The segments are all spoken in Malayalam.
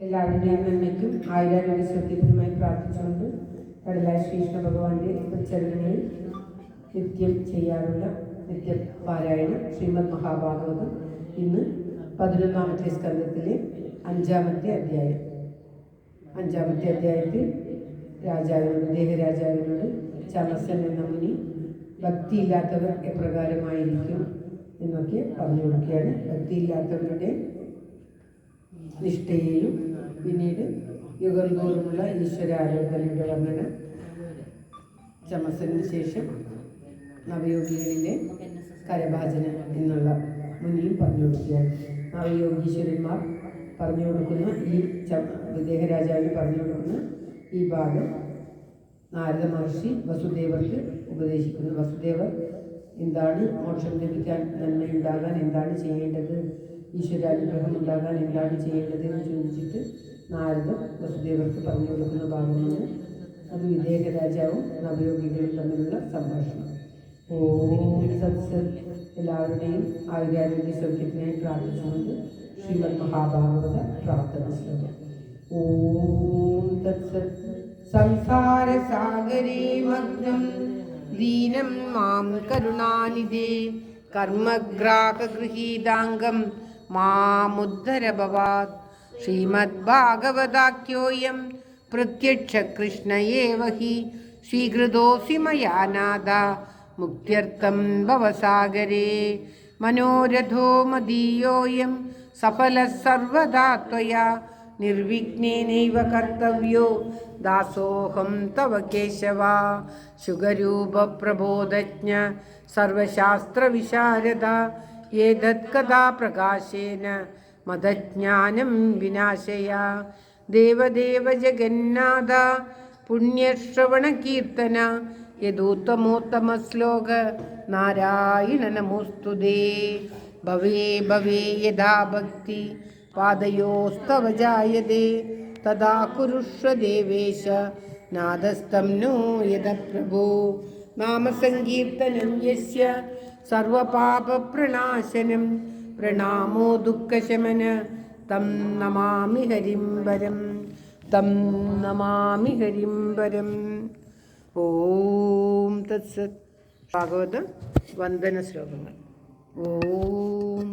എല്ലാവരുടെയും നന്മയ്ക്കും ആയിരാരോഗ്യ സത്യത്തിനുമായി പ്രാർത്ഥിച്ചുകൊണ്ട് കടലായ ശ്രീകൃഷ്ണ ഭഗവാന്റെ ചരണങ്ങളിൽ നിത്യം ചെയ്യാറുള്ള നിത്യപാരായണം ശ്രീമദ് മഹാഭാഗവതം. ഇന്ന് 11ാമത്തെ സ്കന്ധത്തിലെ 5ാമത്തെ അധ്യായം. 5ാമത്തെ അധ്യായത്തിൽ രാജാവിനോട് ദേഹരാജാവിനോട് ചമസൻ എന്ന മുനി ഭക്തിയില്ലാത്തവർ എപ്രകാരമായിരിക്കും എന്നൊക്കെ പറഞ്ഞു കൊടുക്കുകയാണ്. ഭക്തിയില്ലാത്തവരുടെ നിഷ്ഠയെയും പിന്നീട് യുഗം തോറുമുള്ള ഈശ്വരാരാധനയുടെ വർണ്ണന, ചമസന് ശേഷം നവയോഗികളിലെ കരഭാജനം എന്നുള്ള മുനിയും പറഞ്ഞു കൊടുക്കുകയാണ്. നവയോഗീശ്വരന്മാർ പറഞ്ഞു കൊടുക്കുന്ന ഈ ദേഹരാജാവിന് പറഞ്ഞു കൊടുക്കുന്ന ഈ ഭാഗം നാരദ മഹർഷി വസുദേവർക്ക് ഉപദേശിക്കുന്നു. വസുദേവർ എന്താണ് മോക്ഷം ലഭിക്കാൻ, നന്മയുണ്ടാകാൻ എന്താണ് ചെയ്യേണ്ടത്, ഈശ്വരാനുഗ്രഹം ഉണ്ടാകാൻ എന്താണ് ചെയ്യേണ്ടത് എന്ന് ചോദിച്ചിട്ട് നാരദർ വസുദേവർക്ക് പറഞ്ഞു കൊടുക്കുന്ന ഭാഗമാണ്. അത് വിദേഹരാജാവും നവയോഗികളും തമ്മിലുള്ള സംഭാഷണം. ഓം സത്സത്. എല്ലാവരുടെയും ആയുരാരോഗ്യ സൗഖ്യത്തിനായി പ്രാർത്ഥിച്ചുകൊണ്ട് ശ്രീമദ് മഹാഭാഗവത പ്രാർത്ഥന ശ്ലോകം. ഓം തത്സത്. സംസാര സാഗരേ മഗ്നം ദീനം മാം കരുണാനിധേ കർമ്മഗ്രാഹഗൃഹീതാംഗം മാമുദ്ധര ഭവാത്. ശ്രീമദ്ഭാഗവതാഖ്യോയം പ്രത്യക്ഷ കൃഷ്ണ ഏവ ഹി സ്വീകൃതോऽസി മയാ നാഥ മുക്ത്യർത്ഥം ഭവസാഗരേ. മനോരഥോ മദീയോऽയം സഫലഃ സർവദാ ത്വയാ നിർവിഘ്നേനൈവ കർത്തവ്യോ ദാസോഹം തവ കേശവ. ശുഗരൂപ പ്രബോധജ്ഞ സർവശാസ്ത്രവിശാരദ ഏതത് കഥാ പ്രകാശേന മദജ്ഞാനം വിനാശയ. ദേവദേവ ജഗന്നാഥ പുണ്യശ്രവണകീർത്തന യദൂത്തമോത്തമ ശ്ലോക നാരായണ നമോസ്തുതേ. ഭവേ ഭവേ യഥാ ഭക്തി പാദയോസ്തവ ജായതേ തദാ കുരുഷ്വ ദേവേശ നാദസ്തം നോ യദ പ്രഭോ. നാമസങ്കീർത്തനം യസ്യ സർവപാപപ്രണാശനം പ്രണാമോ ദുഃഖശമന തം നമാമി ഹരിംബരം. തം നമാമി ഹരിംബരം. ഓം തത്സത്. ഭാഗവത വന്ദന ശ്ലോകങ്ങൾ. ഓം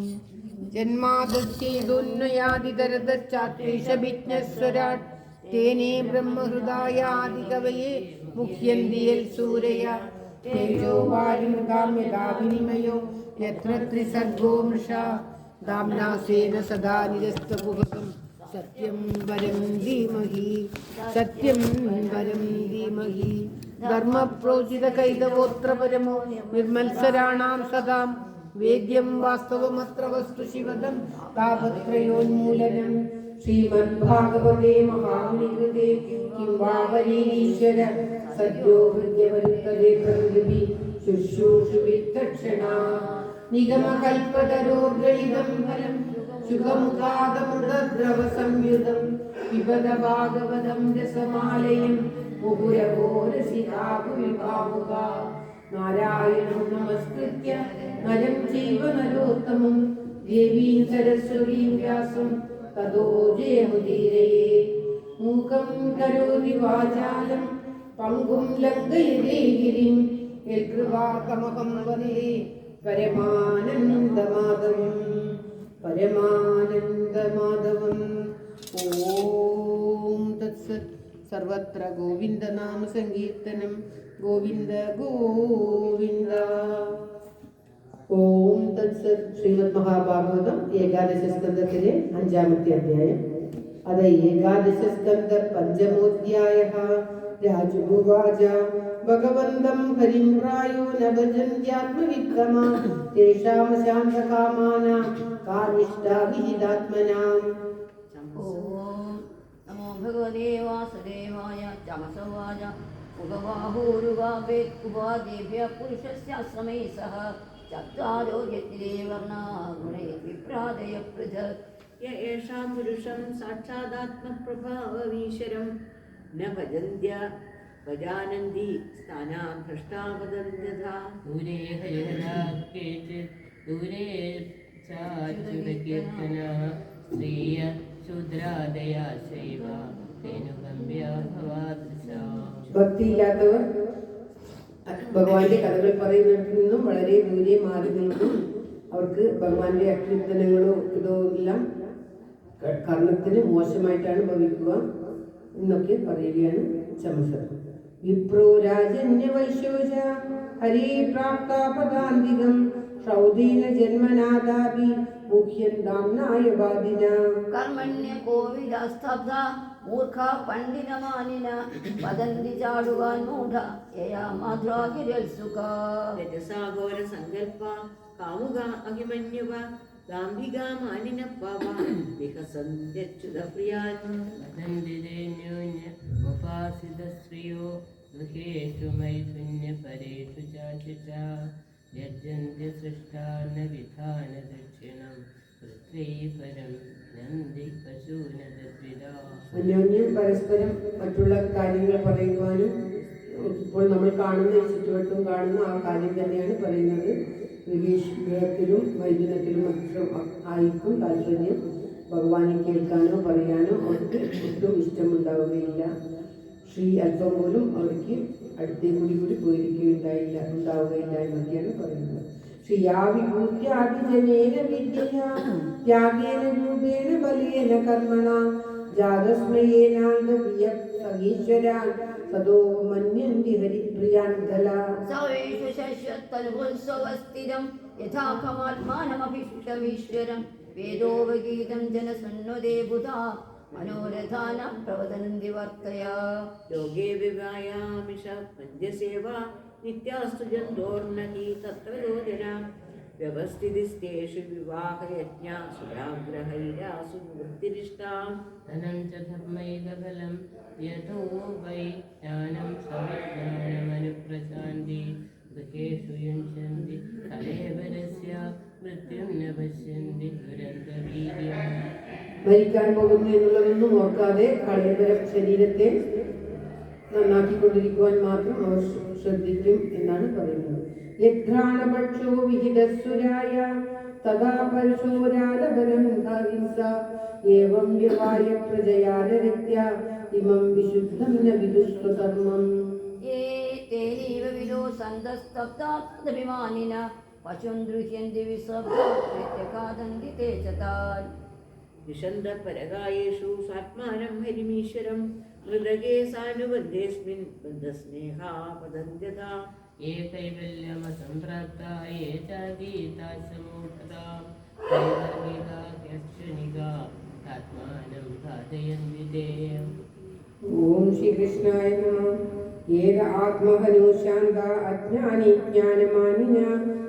ജന്മാദശ്ചേതുന്നയാദിതരതശ്ചാത്വേഷഭിജ്ഞസ്വരാട് തേനേ ബ്രഹ്മഹൃദായാദികവയേ മുഹ്യന്തി യൽ സൂരയ. തേജോ വാരിമൃഗാം യഥാ വിനിമയോ യത്ര ത്രിസർഗോ മൃഷാ ദാംനാ സ്വേന സദാ നിരസ്തകുഹകം സത്യം വരം ധീമഹി. സത്യം വരം ധീമഹി. ധർമ്മപ്രോചിത കൈതവോത്ര പരമോ നിർമത്സരാണാം സദാം വേദ്യം വാസ്തവമത്ര വസ്തു ശിവദം താപത്രയോന്മൂലനം. ശ്രീമദ്ഭാഗവതേ മഹാമുനികൃതേ കിം വാ വരീശ്വര സദ്യോ ഹൃദ്യവരുത്തതേ പ്രകൃതി ശുശ്രൂഷുവിത്തക്ഷണാ. നിഗമകൽപതരോർഗളിതം ഫലം സുഖമുഖാദമൃതദ്രവ സംയുതം പിബത ഭാഗവതം രസമാലയം മുഹുരവോ രസികാ ഭുവിഭാവുകാ. നാരായണം നമസ്കൃത്യ നരം ചൈവ നരോത്തമം ദേവീം സരസ്വതീം വ്യാസം തതോ ജയമുദീരയേ. മൂകം കരോതി വാചാലം പങ്കും ലംഘയതേ ഗിരിം യൽകൃപാതമഹം വന്ദേ പരമാനന്ദമാധവം. പരമാനന്ദമാധവം. ഓം തത്സത്. സർവത്ര ഗോവിന്ദനാമ സങ്കീർത്തനം. ഗോവിന്ദ ഗോവിന്ദ. ഓം തത്സത്. ശ്രീമദ് മഹാഭാഗവതം ഏകാദശ സ്കന്ധത്തിലെ 5ാമത്തെ അധ്യായം. അത ഏകാദശ സ്കന്ധ പഞ്ചമോധ്യായഃ. രാജുവാച ഭഗവന്തം ഹരിം പ്രായോ ന ഭജന്ത്യാത്മവിക്രമാ തേഷാം ശാന്തകാമാനാ കാനിഷ്ഠാ വിഹിതാത്മനാം. ഓം നമോ ഭഗവതേ വാസുദേവായ. ചമസവാച മുഖവാഹൂരുവാവേത് ഉപാദേഭ്യ പുരുഷസ്യാശ്രമേ സഹ ചത്വാരോ യജ്ഞേ വർണ്ണാ ഗുണൈ വിപ്രാദയ പൃഥക്. യേഷാം പുരുഷം സാക്ഷാദാത്മപ്രഭാവമീശ്വരം ന ഭജന്ത്യ ഭജാനന്തി സ്ഥാനാം ഭ്രഷ്ടാവദന്ത്യഥാ. ദൂരേ ഹരിഹരാ കേചിത് ദൂരേ ചാച്യുതകീർത്തനഃ ശ്രീയ ശൂദ്രാദയാ ശൈവ തേനുകമ്പ്യ ഭവാദൃശ. ഭക്തിയില്ലാത്തവർ ഭഗവാന്റെ കഥകൾ പറയുന്നിടത്ത് നിന്നും വളരെ ദൂരെ മാറി നിൽക്കും. അവർക്ക് ഭഗവാന്റെ അകീർത്തനങ്ങളോ ഇതോ എല്ലാം കർണത്തിന് മോശമായിട്ടാണ് ഭവിക്കുക എന്നൊക്കെ പറയുകയാണ് ചമസർ. വിപ്രോ രാജന്യ വൈശോജ ഹരേ പ്രാപ്താപദാന്തികം ക്ഷൗദീന ജന്മനാദാപി മുഖ്യന്താംനായ ബാധിന. കർമ്മണ്യ കോവിദസ്തബ്ധ മൂർഖ പണ്ഡിതമാനിന വദന്തി ചാടുവാൻ മൂഢ യയാ മാധ്രാഗിരൽസുഖ. രജസാഘോര സങ്കൽപ്പ കാമുക അഭിമന്യവ ഗാംഭിക മാനിന പവ വിഹസന്ത്യച്യുത പ്രിയാൻ. ഉപാസിത സ്ത്രീയോ ഗൃഹേഷു മൈഥുന്യ പരേഷു ചാചിച യജ്ജന്തി സൃഷ്ടാന വിധാന ദക്ഷിണം പൃഥ്വീപരം നന്ദി പശൂനദ്വിദാ. അന്യോന്യം പരസ്പരം മറ്റുള്ള കാര്യങ്ങൾ പറയുവാനും ഇപ്പോൾ നമ്മൾ കാണുന്ന ഈ ചുറ്റുവട്ടം കാണുന്ന ആ കാര്യം തന്നെയാണ് പറയുന്നത്. ഗൃഹത്തിലും വൈദ്യുതത്തിലും മാത്രം ആയിരിക്കും താല്പര്യം. ഭഗവാനെ കേൾക്കാനോ പറയാനോ അവർക്ക് ഒട്ടും ഇഷ്ടമുണ്ടാവുകയില്ല. ശ്രീ അല്പം പോലും അവർക്ക് അടുത്തേ കൂടി പോയിരിക്കുകയുണ്ടാവുകയില്ല എന്നൊക്കെയാണ് പറയുന്നത്. ശ്രീയാവിഭൂത്യാഭിജനേന വിദ്യയാ ത്യാഗേന രൂപേണ ബലേന കർമ്മണ ജാതസ്മയേനാന്തപ്രിയ സഹീശ്വരാൻ സദോ മന്യന്തി ഹരിപ്രിയാൻ ഖലാ. സർവേഷു ശശ്വത്തനുഭുത്സവസ്ഥിരം യഥാ കമാത്മാനമഭിഷ്ടമീശ്വരം വേദോപഗീതം ജനസന്വദേ ബുധാ മനോരഥാന പ്രവദന്തി വർത്തയാ. യോഗേ വിവായാമിഷ പഞ്ചസേവ നിത്യാസ്തു ജന്തോർണഹി തത്ര യോജന വ്യവസ്ഥിതിസ്തേഷു വിവാഹയജ്ഞാസു വ്യാഗ്രഹൈരാസു വൃത്തിരിഷ്ടാം. ധനം ച ധർമ്മൈകഫലം യഥോ വൈ ജ്ഞാനം സവിജ്ഞാനമനുപ്രശാന്തി ഗൃഹേഷു യുഞ്ജന്തി കലേവരസ്യ മൃത്യും ന പശ്യന്തി ദുരന്തവീര്യം. മരിക്കാൻ പോകുന്നു എന്നുള്ളതൊന്നും ഓർക്കാതെ കളേബര ശരീരത്തെ നന്നാക്കിക്കൊണ്ടിരിക്കുവാൻ മാത്രം അവർ ശ്രദ്ധിക്കും എന്നാണ് പറയുന്നത്. യഘ്രാണപക്ഷോ വിഹിതസുരായ തഥാ പരശോരാലബലം ഹിംസ ഏവം വ്യവായ പ്രജയാരരിത്യ ഇമം വിശുദ്ധം ന വിദുഷ്കർമ്മം. യേ തേനൈവ വിദോ സന്തസ്തബ്ധാഭിമാനിന പശും ദൃഹ്യന്തി വിസബ്ധാദന്തി തേ ച താൻ. വിശന്ത പരകായേഷു സാത്മാനം ഹരിമീശ്വരം മൃദഗേ സാനുബന്ധേസ്മിൻ ബന്ധസ്നേഹാ പദന്ത്യതാ. ये कैवल्यमसम्प्राप्ता ये चागीतासमूढता दैवर्गिका आत्मानं घातयन्ति ते. ഓം ശ്രീകൃഷ്ണായ നമഃ. ഏക ആത്മഹനോ ശാന്ത അജ്ഞാനി ജ്ഞാനമാനിന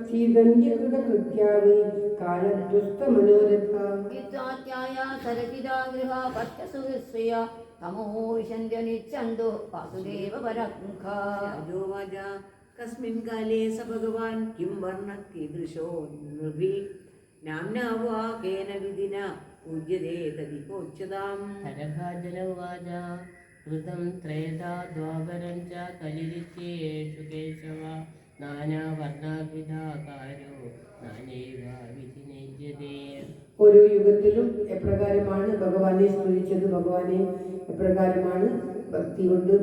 ശ്രീഗന്ധ്യകൃതകൃത്യാവി കാലദ്വസ്ത മനോരഥ. വിദ്വാത്യായ സരസിതാ ഗൃഹ പശ്യസുഹൃശ്രിയ തമോ വിശന്ത്യനിച്ഛന്തോ വാസുദേവ പരമുഖാ. രാജോവാച കസ്മിൻ കാലേ സ ഭഗവാൻ കിം വർണ്ണ കീദൃശോ നൃഭി നാംനാ വാ കേന വിധിന പൂജ്യതേ തദിഹോച്യതാം. हरभाजन उवाच कृतं त्रेधा द्वापरं च कलिरित्येषु केशव नानावर्णाभिधाकारो नानैव विधिनिज्यते. ഓരോ യുഗത്തിലും എപ്രകാരമാണ് ഭഗവാനെ സ്തുതിച്ചത്, ഭഗവാനെ എപ്രകാരമാണ് ഭക്തി കൊണ്ട്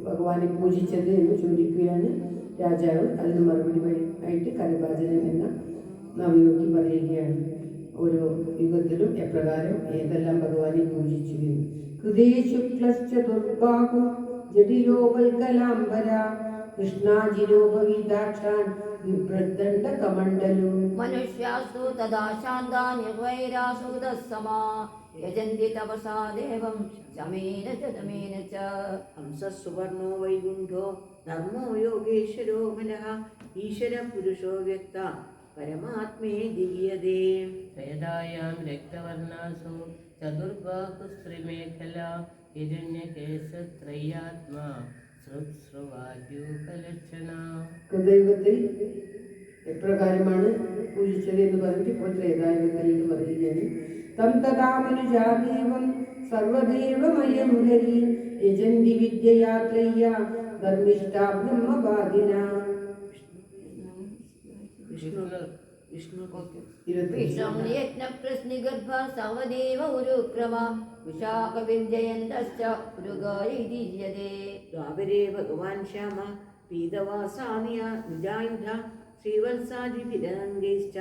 ഭഗവാനെ പൂജിച്ചത് എന്ന് ചോദിക്കുകയാണ് രാജാവ്. അതിന് മറുപടി ആയിട്ട് കരഭാജനൻ എന്ന നവയോഗി പറയുകയാണ് ഓരോ യുഗത്തിലും എപ്രകാരം ഏതെല്ലാം ഭഗവാനെ പൂജിച്ചു എന്ന്. ഹൃദയ ശുക്ലശ്ച ദുർബാഹു ജഡിലോ വൽക്കലാംബര കൃഷ്ണാജിരോപവീതാക്ഷാൻ വിഭ്രദണ്ഡ കമണ്ഡലു. മനുഷ്യാസ്തു തഥാ ശാന്താ നിർവൈരാസു തസ്സമാ യജന്തി തപസാ ദേവം ശമേന ച ദമേന ച. ഹംസഃ സുവർണോ വൈകുണ്ഠോ ധർമ്മോ യോഗേശ്വരോ മനഃ ഈശ്വര പുരുഷോ വ്യക്ത പരമാത്മേ ദിവ്യതേ. वेदायां रक्तवर्णासु चतुर्बाहुस्त्रिमेखला हिरण्यकेशत्रय्यात्मा श्रुवाद्यूपलक्षणा. കൃതയുഗത്തിൽ എപ്രകാരമാണ് പൂജിച്ചത് എന്ന് പറഞ്ഞിട്ട് ഇപ്പോൾ ത്രേതായുഗത്തിൽ എന്ന് പറയുകയാണ്. തം തഥാ മനുജാദേവം സർവദേവമയം ഹരി യജന്തി വിദ്യയാത്രയ്യ ധർമ്മിഷ്ഠാ ബ്രഹ്മബാധിന. വിഷ്ണു വിഷം യജ്ഞപ്രശ്നിഗർഭ സർവദേവ ഉരുക്രമ വിശാഖവിഞ്ജയന്തശ്ച ഉരുഗായിതീര്യതേ. ദ്വാപരേ ഭഗവാൻ ശ്യാമ പീതവാസാനിയ നിജായുധ ശ്രീവത്സാദിഭിരംഗൈശ്ച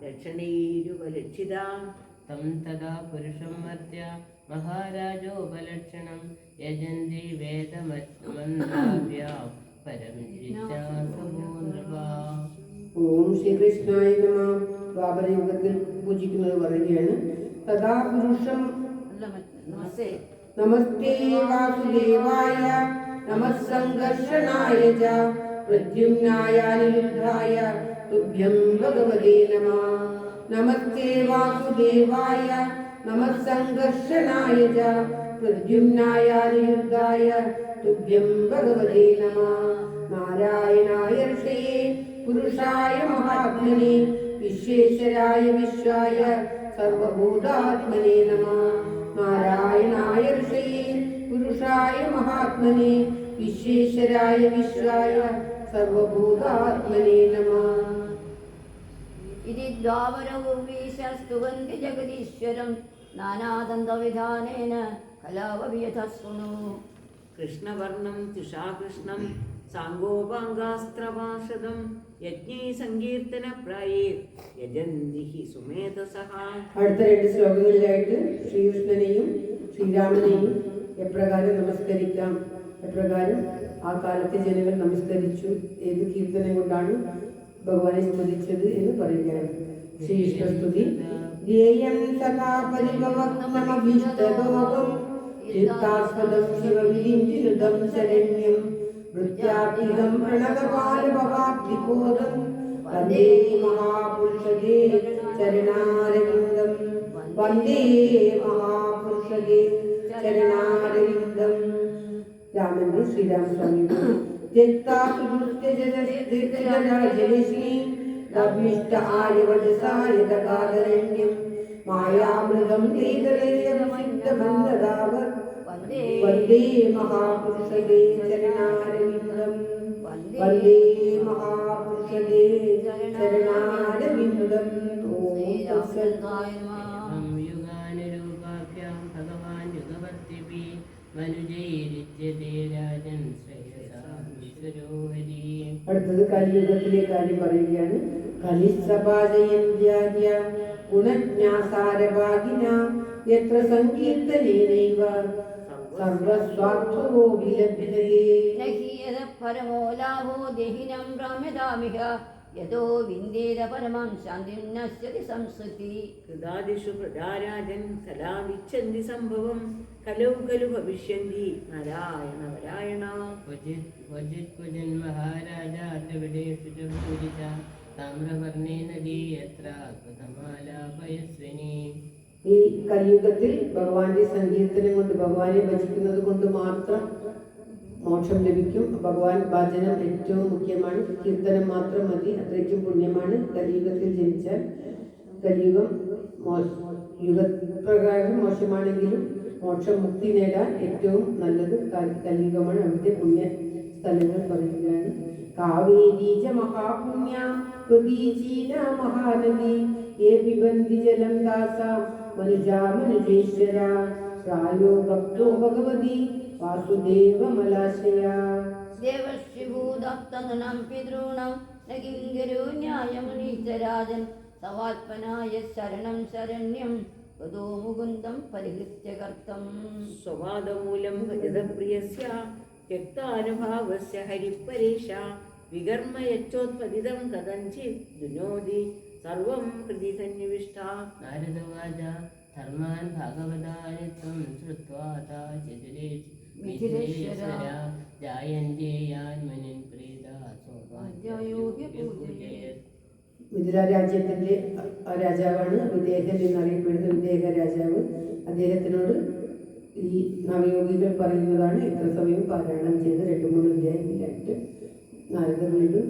ലക്ഷണൈരുപലക്ഷിതാ. तं तदा पुरुषं मर्त्य महाराजोपलक्षणं यजन्ति वेदमन्त्राभ्यां परं जिज्ञासवो नृपा. ഓം ശ്രീകൃഷ്ണായ നമ. ദ്വാപരയുഗത്തിൽ പൂജിക്കുന്നത് പറയുകയാണ്. തഥാ പുരുഷം നമസ്തേ നമസ്തേ വാസുദേവായ നമഃ സംഘർഷണായ ച പ്രദ്യുമ്നായ അനിരുദ്ധായ തുഭ്യം ഭഗവതേ നമഃ. നമസ്തേ വാസുദേവായ നമഃ സംഘർഷണായ ച പ്രദ്യുമ്നായ അനിരുദ്ധായ തുഭ്യം ഭഗവതേ നമഃ. നാരായണായ ഋഷയേ പുരുഷായ മഹാത്മനെ വിശ്വേശ്വരായ വിശ്വായ സർവഭൂതാത്മനെ നമഃ. നാരായണായ ഋഷയേ പുരുഷായ മഹാത്മനെ വിശ്വേശ്വരായ വിശ്വായ സർവഭൂതാത്മനെ നമഃ. ഇതി ദ്വാപരൗർവീശസ്തുവന്തി ജഗദീശ്വരം നാനാദന്തവിധാനേന കലാവവിയഥസ്വണു. കൃഷ്ണവർണം തുഷാകൃഷ്ണം സാംഗോപാംഗാസ്ത്രഭാഷദം യജ്ഞൈ സങ്കീർത്തന പ്രായേ യജന്തി സുമേധസഃ. അടുത്ത രണ്ട് ശ്ലോകങ്ങളിലായിട്ട് ശ്രീകൃഷ്ണനെയും ശ്രീരാമനെയും എപ്രകാരം നമസ്കരിക്കാം, എപ്രകാരം ആ കാലത്തെ ജനങ്ങൾ നമസ്കരിച്ചു, ഏത് കീർത്തനം കൊണ്ടാണ് ഭഗവാനെ സ്തുതിച്ചത് എന്ന് പറയുകയാണ്. ശ്രീകൃഷ്ണസ്തുതി. ധ്യേയം സദാ പരിഭവഗ്നമഭീഷ്ടദോഹം ചിത്താസ്പദം ശിവവിരിഞ്ചിനുദം ശരണ്യം വൃത്യാത്മികം പ്രണതപാലഭവാബ്ധിബോധം വന്ദേ മഹാപുരുഷദേ ചരണാരവിന്ദം. വന്ദേ മഹാപുരുഷദേ ചരണാരവിന്ദം. രാമന്റെ ശ്രീരാമസ്വാമിയുടെ ിഷ്ട ആര്യവജസായതകാദരണ്യം മായാമൃതം വന്ദേ മഹാപുരുഷദേ ചരണാരവിന്ദം. വന്ദേ മഹാപുരുഷദേ ചരണാരവിന്ദം. एवं युगानुरूपाभ्यां भगवान् युगवर्तिभिः मनुजैरित्यते राजन् श्रेयसा विश्वरो हरिः. അടുത്തത് കലിയുഗത്തിലെ കാര്യം പറയുകയാണ്. കലിസഭാജയന്ത്യാദ്യ ഗുണജ്ഞാസാരഭാഗിന യത്ര സങ്കീർത്തനേനൈവ സർവസ്വാർത്ഥോ വിലഭ്യതേ. നഹീയത പരമോ ലാഭോ ദേഹിനം ഭ്രമ്യതാമിഹ യതോ വിന്ദേത പരമം ശാന്തിം നശ്യതി സംസ്കൃതി. കൃതാദിഷു പ്രജാരാജൻ കലാവിച്ഛന്തി സംഭവം കലൗ ഖലു ഭവിഷ്യന്തി നാരായണ നാരായണ. क्वचिन् महाराजाद्रविडेषु च पूजिता ताम्रवर्णे नदी यत्र कृतमालापयस्विनी. ഈ കലിയുഗത്തിൽ ഭഗവാന്റെ സങ്കീർത്തനം കൊണ്ട്, ഭഗവാനെ ഭജിക്കുന്നത് കൊണ്ട് മാത്രം മോക്ഷം ലഭിക്കും. ഭഗവാൻ ഭജനം ഏറ്റവും മുഖ്യമാണ്. കീർത്തനം മാത്രം മതി, അത്രയ്ക്കും പുണ്യമാണ്. കലിയുഗത്തിൽ ജനിച്ചാൽ കലിയുഗം യുഗപ്രകാരം മോശമാണെങ്കിലും മോക്ഷം മുക്തി നേടാൻ ഏറ്റവും നല്ലത് കലിയുഗമാണ്. അവിടുത്തെ പുണ്യ സ്ഥലങ്ങൾ പറയുകയാണ്. കാവേരീജ മഹാപുണ്യ പ്രതീചീന മഹാനദി യേ പിബന്തി ജലം ദാസ മനുജാ മനുജേശ്വര പ്രായോ ഭക്തോ ഭഗവതി വാസുദേവമലാശയ. ദേവശ്രീഭൂതപ്തനം പിതॄണം ന കിങ്കരോ ന്യായമുനീശ്വരാജൻ സവാത്മനായ ശരണം ശരണ്യം വദോ മുകുന്ദം പരിഹൃത്യ കർത്തം. സ്വവാദമൂലം ഭജത പ്രിയസ്യ ത്യക്താനുഭാവസ്യ ഹരിപരേഷ വികർമ്മ യച്ചോത്പതിതം കഥഞ്ചിത് ദുനോതി സർവം ഹൃദി സന്നിവിഷ്ട. नारदवाच धर्मान् भागवतानि त्वं श्रुत्वा मिथिलेश्वरा जायन्ते यान् मुनिन् प्रीता सोपाध्यायोऽप्यपूजयेत्. മിഥില രാജ്യത്തിൻ്റെ രാജാവാണ് വിദേഹൻ എന്നറിയപ്പെടുന്ന വിദേഹ രാജാവ്. അദ്ദേഹത്തിനോട് ഈ നവയോഗികൾ പറയുന്നതാണ്. എത്ര സമയം പാരായണം ചെയ്ത് 2-3 അധ്യായങ്ങളിലായിട്ട് നാരദർ വീണ്ടും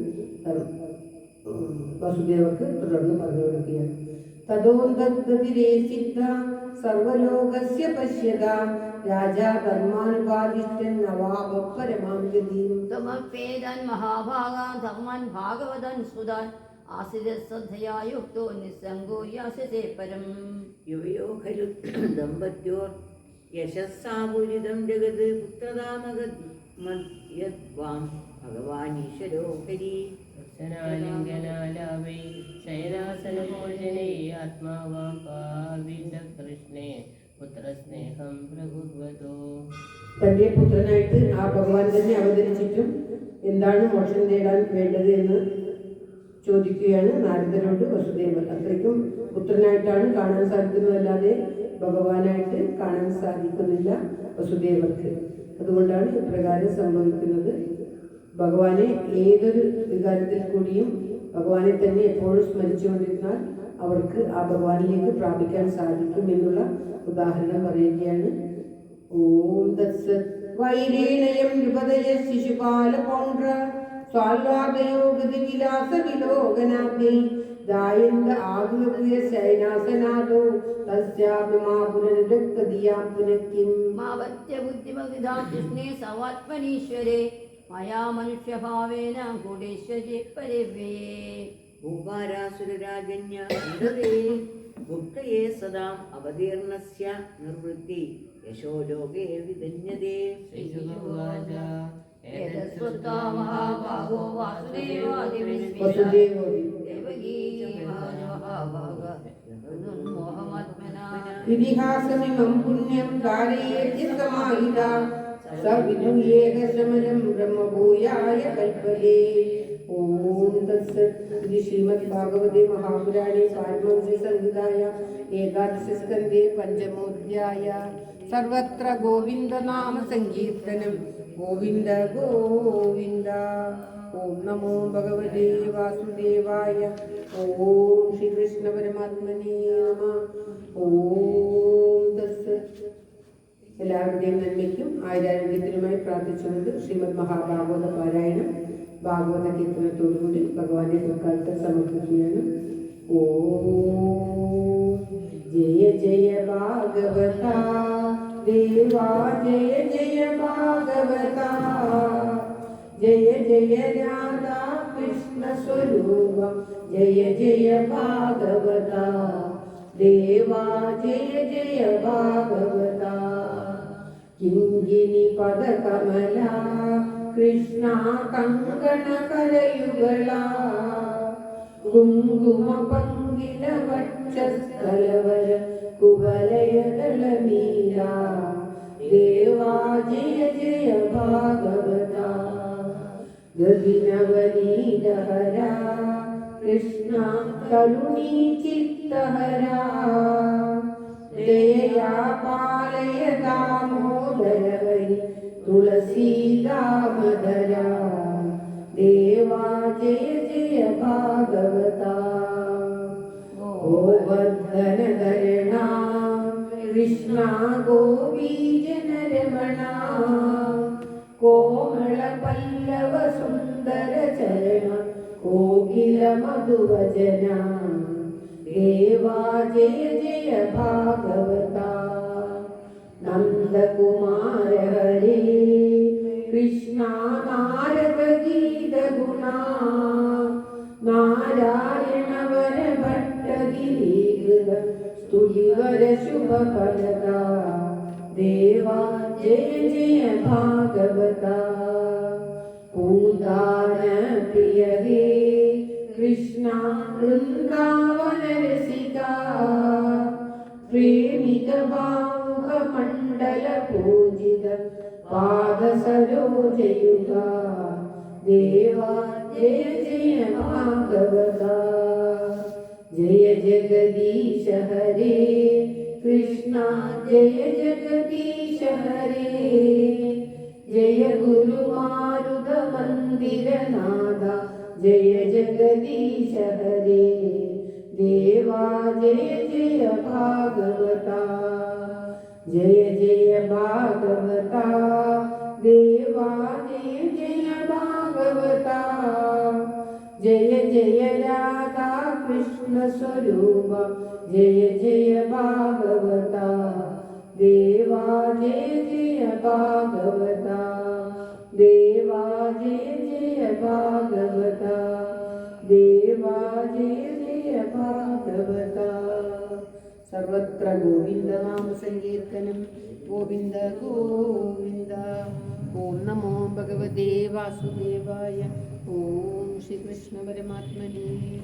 വസുദേവർക്ക് തുടർന്ന് പറഞ്ഞു കൊടുക്കുകയാണ്. തതോന്തതിരേ സിദ്ധ സർവലോകസ്യ പശ്യത രാജാ ധർമാനുപാദിഷ്ടൻ നവാപരമാം ഗതിം. ത്വമപ്പേതൻ മഹാഭാഗാ ധർമ്മൻ ഭാഗവതൻ സുതാൻ ആശ്രിതശ്രദ്ധയാ യുക്തോ നിസ്സംഗോ യാസ്യത്തെ പരം. യുവയോ ഖലു ദമ്പത്യോർ യശസ്സാപൂരിതം ജഗത് പുത്രതാമഗദ്വാം ഭഗവാനീശ്വരോ ഹരി. ദർശനാലിംഗനാലാപൈ ശയനാസനഭോജനേ ആത്മാവാം പാവിത കൃഷ്ണേ പുത്രസ്നേഹം പ്രകുർവതോ. തന്റെ പുത്രനായിട്ട് ആ ഭഗവാൻ തന്നെ അവതരിച്ചിട്ടും എന്താണ് മോക്ഷം നേടാൻ വേണ്ടത് എന്ന് ചോദിക്കുകയാണ് നാരദനോട് വസുദേവർ. അത്രയ്ക്കും പുത്രനായിട്ടാണ് കാണാൻ സാധിക്കുന്നതല്ലാതെ ഭഗവാനായിട്ട് കാണാൻ സാധിക്കുന്നില്ല വസുദേവർക്ക്. അതുകൊണ്ടാണ് ഇപ്രകാരം സംഭവിക്കുന്നത്. ഭഗവാനെ ഏതൊരു വികാരത്തിൽ കൂടിയും ഭഗവാനെ തന്നെ എപ്പോഴും സ്മരിച്ചുകൊണ്ടിരുന്നാൽ അവർക്ക് ആ ഭഗവാനിലേക്ക് പ്രാപിക്കാൻ സാധിക്കും എന്നുള്ള ഉദാഹരണം പറയുകയാണ്. ഓം തത്സത്. വൈരേണയം നൃപതയ ശിശുപാല പൗണ്ഡ്ര സ്വാൽവാദയോ ഗതിവിലാസ വിലോകനാഭ്യൈ ദായന്ത ആഗ്നപ്രിയ ശയനാസനാദോ തസ്യാഭിമാപുനരുക്തദിയാം പുനഃകിം. മാവത്യ ബുദ്ധിമഗിതാ കൃഷ്ണേ സവാത്മനീശ്വരേ മയാ മനുഷ്യഭാവേന കൂടേശ്വരി പരിവ്യയേ. ഭൂപാരാസുരരാജന്യ ഗുപ്തയേ സദാം അവതീർണസ്യ നിർവൃത്തി യശോ ലോകേ വിദന്യതേ. ശ്രീശുകവാച ഏതശ്രുത്വാ മഹാഭാഗോ വാസുദേവാദിവിസ്മിത വസുദേവോ ദേവകീ മഹാഭാഗ ഇതിഹാസമിമം പുണ്യം ധാരയേത്യ സമാഹിതാ സ വിദുയേക ശമനം ബ്രഹ്മഭൂയായ കൽപ്പലേ. ഓം തത്സത്. ഇത് ശ്രീമദ് ഭാഗവതേ മഹാപുരാണേ പാരമഹംസ്യ സംഹിതായ ഏകാദശസ്കന്ധേ പഞ്ചമോധ്യായ. സർവത്ര ഗോവിന്ദനാമ സങ്കീർത്തനം. ഗോവിന്ദ ഗോവിന്ദ. ഓം നമോ ഭഗവതേ വാസുദേവായ. ഓം ശ്രീകൃഷ്ണ പരമാത്മനേ നമഃ. ഓം തത്സത്. എല്ലാവരുടെയും നന്മയ്ക്കും ആയുരാരോഗ്യത്തിനുമായി പ്രാർത്ഥിച്ചുകൊണ്ട് ശ്രീമദ് മഹാഭാഗവത പാരായണം ഭാഗവത കീർത്തനത്തോടുകൂടി ഭഗവാന്റെ തൽക്കാലത്ത് സമർപ്പിക്കുകയാണ്. ഓം ജയ ജയ ഭാഗവത ദേവാ ജയ ജയ ഭാഗവത ജയ ജയ രാധാ കൃഷ്ണ സ്വരൂപം ജയ ജയ ഭാഗവത ദേവാ ജയ ജയ ഭാഗവത. കിങ്കിനി പദകമല കൃഷ്ണ കങ്കണ കരയുകള കുങ്കുമ പങ്കില വക്ഷസ്ഥലവര കുവലയദള നീര ദേവാ ജയ ജയ ഭാഗവത. ഗവിനവനീരഹര കൃഷ്ണ കരുണീ ചിത്തഹര ദയയാ പാലയ ദാമോദര ഹരി തുളസീദാമോദര ദേവാ ജയ ജയ ഭാഗവത. ഗോവർദ്ധനധരണ കൃഷ്ണ ഗോപീജനരമണ കോമള പല്ലവ സുന്ദര ചരണ കോകില മധുവചന ദേവാ ജയ ജയ ഭാഗവത. നന്ദകുമാര ഹരേ കൃഷ്ണ നാരദ ഗീത ഗുണ നാരായണ വര ഭട്ടഗിരീകൃത സ്തുതിവര ശുഭഫലദ ദേവാ ജയ ജയ ഭാഗവത. പൂന്താന പ്രിയ ഹേ കൃഷ്ണ വൃന്ദാവന രസിക പ്രേമിക ഭാവുക മണ്ഡല പൂജിത പാദ സരോജയുഗ ദേവാ ജയ ജയ ഭാഗവത. ജയ ജഗദീശ ഹരേ കൃഷ്ണ ജയ ജഗദീശ ഹരേ ജയ ഗുരുമാരുത മന്ദിരനാഥ ജയ ജഗദീശ ഹരേ ദേവാ ജയ ജയ ഭാഗവത. ജയ ജയ ഭാഗവത ദേവാ ജയ ജയ ഭാഗവത. ജയ ജയ രാധാ കൃഷ്ണ സ്വരൂപ ജയ ജയ ഭാഗവത ദേവാ ജയ ജയ ഭാഗവത ദേവാ ജയ ജയ ഭാഗവത ദേവാ സർവത്ര ഗോവിന്ദനാമ സങ്കീർത്തനം. ഗോവിന്ദ ഗോവിന്ദ. ഓം നമോ ഭഗവതേ വാസുദേവായ. ഓം ശ്രീകൃഷ്ണ പരമാത്മനേ